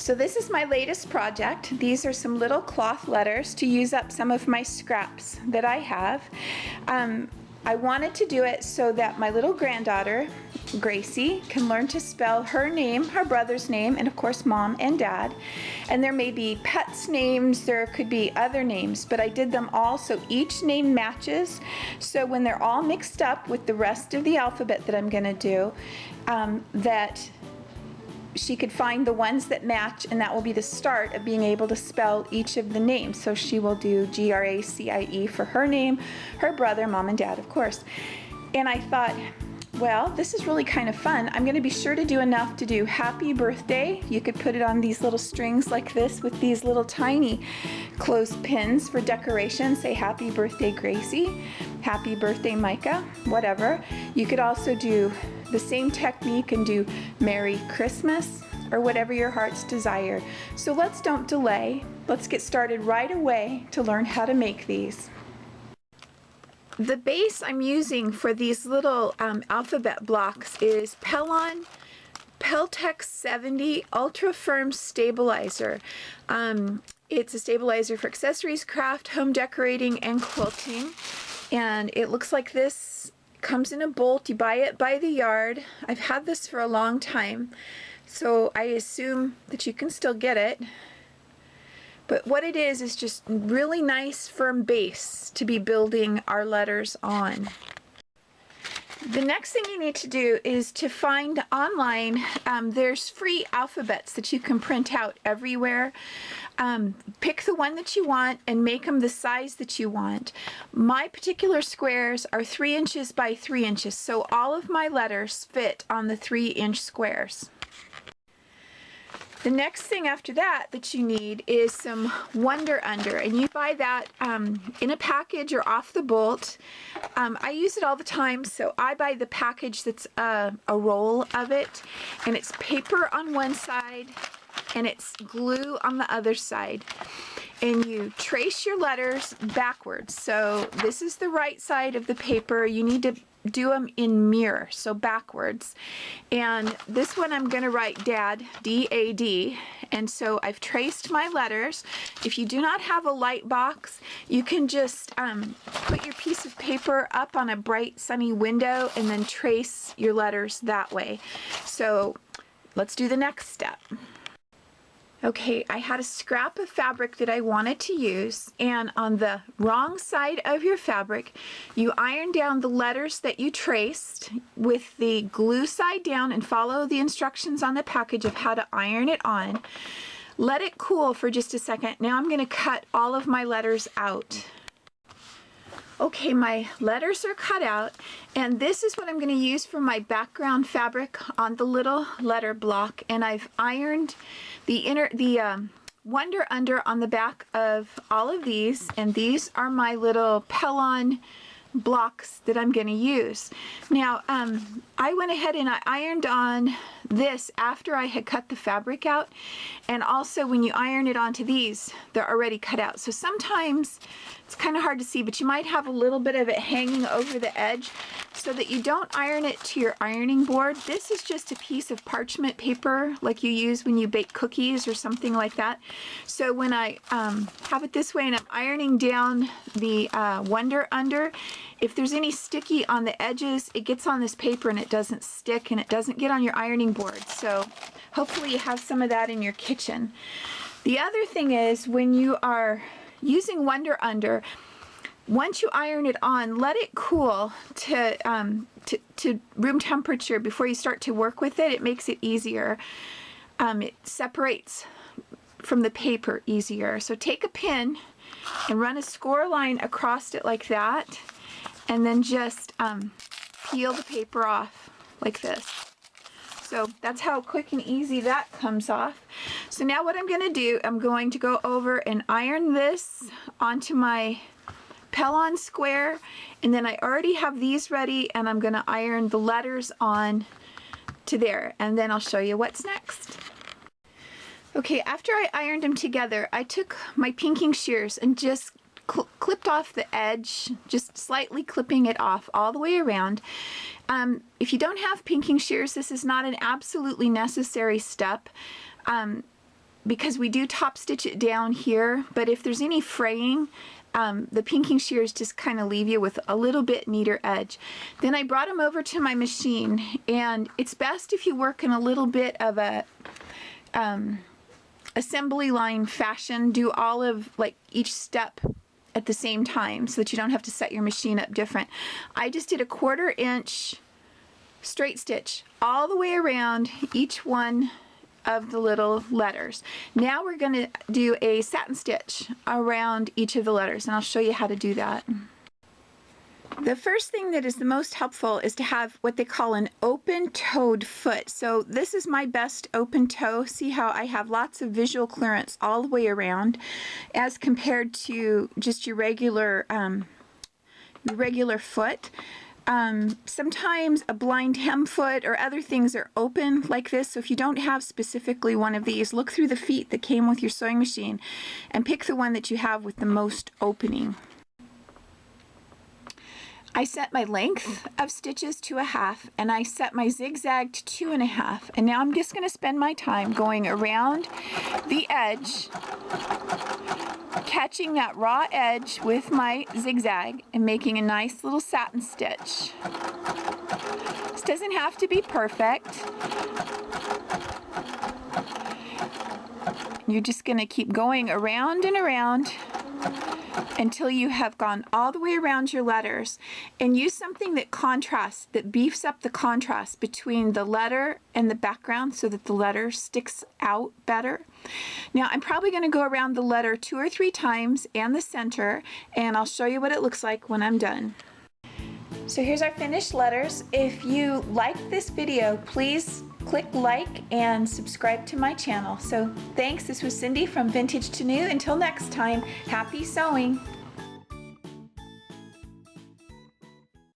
So this is my latest project. These are some little cloth letters to use up some of my scraps that I have. I wanted to do it so that my little granddaughter, Gracie, can learn to spell her name, her brother's name, and of course mom and dad. And there may be pets' names, there could be other names, but I did them all so each name matches. So when they're all mixed up with the rest of the alphabet that I'm gonna do, that she could find the ones that match, and that will be the start of being able to spell each of the names. So she will do Gracie for her name, her brother, mom and dad, of course. And I thought, well, this is really kind of fun. I'm going to be sure to do enough to do happy birthday. You could put it on these little strings like this with these little tiny clothespins for decoration. Say happy birthday Gracie, happy birthday Micah, whatever. You could also do the same technique and do Merry Christmas or whatever your heart's desire. So let's don't delay. Let's get started right away to learn how to make these. The base I'm using for these little alphabet blocks is Pelon Peltex 70 Ultra Firm Stabilizer. It's a stabilizer for accessories, craft, home decorating, and quilting. And it looks like this. Comes in a bolt. You buy it by the yard. I've had this for a long time, so I assume that you can still get it. But what it is just really nice firm base to be building our letters on. The next thing you need to do is to find online, there's free alphabets that you can print out everywhere. Pick the one that you want and make them the size that you want. My particular squares are 3 inches by 3 inches, so all of my letters fit on the 3-inch squares. The next thing after that you need is some Wonder Under, and you buy that in a package or off the bolt. I use it all the time, so I buy the package that's a roll of it, and it's paper on one side and it's glue on the other side. And you trace your letters backwards. So this is the right side of the paper. You need to do them in mirror, so backwards. And this one I'm going to write Dad, D-A-D, and so I've traced my letters. If you do not have a light box, you can just put your piece of paper up on a bright sunny window and then trace your letters that way. So let's do the next step. Okay, I had a scrap of fabric that I wanted to use, and on the wrong side of your fabric, you iron down the letters that you traced with the glue side down and follow the instructions on the package of how to iron it on. Let it cool for just a second. Now I'm going to cut all of my letters out. Okay, my letters are cut out, and this is what I'm going to use for my background fabric on the little letter block, and I've ironed the Wonder Under on the back of all of these, and these are my little Pelon blocks that I'm going to use. Now, I went ahead and I ironed on this after I had cut the fabric out, and also when you iron it onto these, they're already cut out. So sometimes it's kind of hard to see, but you might have a little bit of it hanging over the edge so that you don't iron it to your ironing board. This is just a piece of parchment paper like you use when you bake cookies or something like that. So when I have it this way and I'm ironing down the Wonder Under, if there's any sticky on the edges, it gets on this paper and it doesn't stick and it doesn't get on your ironing board. So hopefully you have some of that in your kitchen. The other thing is, when you are using Wonder Under, once you iron it on, let it cool to room temperature before you start to work with it. It makes it easier. It separates from the paper easier. So take a pin and run a score line across it like that, and then just peel the paper off like this. So that's how quick and easy that comes off. So now what I'm going to do, I'm going to go over and iron this onto my Pelon square, and then I already have these ready, and I'm going to iron the letters on to there, and then I'll show you what's next. Okay, after I ironed them together, I took my pinking shears and just clipped off the edge, just slightly clipping it off all the way around. If you don't have pinking shears, this is not an absolutely necessary step. because we do top stitch it down here, but if there's any fraying, the pinking shears just kind of leave you with a little bit neater edge. Then I brought them over to my machine, and it's best if you work in a little bit of a assembly line fashion. Do all of like each step at the same time so that you don't have to set your machine up different. I just did a 1/4 inch straight stitch all the way around each one of the little letters. Now we're going to do a satin stitch around each of the letters, and I'll show you how to do that. The first thing that is the most helpful is to have what they call an open-toed foot. So this is my best open toe. See how I have lots of visual clearance all the way around as compared to just your regular foot. Sometimes a blind hem foot or other things are open like this, so if you don't have specifically one of these, look through the feet that came with your sewing machine and pick the one that you have with the most opening. I set my length of stitches to 1/2, and I set my zigzag to 2 1/2, and now I'm just going to spend my time going around the edge, catching that raw edge with my zigzag and making a nice little satin stitch. This doesn't have to be perfect. You're just going to keep going around and around until you have gone all the way around your letters, and use something that contrasts, that beefs up the contrast between the letter and the background so that the letter sticks out better. Now I'm probably going to go around the letter 2 or 3 times and the center, and I'll show you what it looks like when I'm done. So here's our finished letters. If you liked this video, please click like and subscribe to my channel. So thanks, this was Cindy from Vintage to New. Until next time, happy sewing!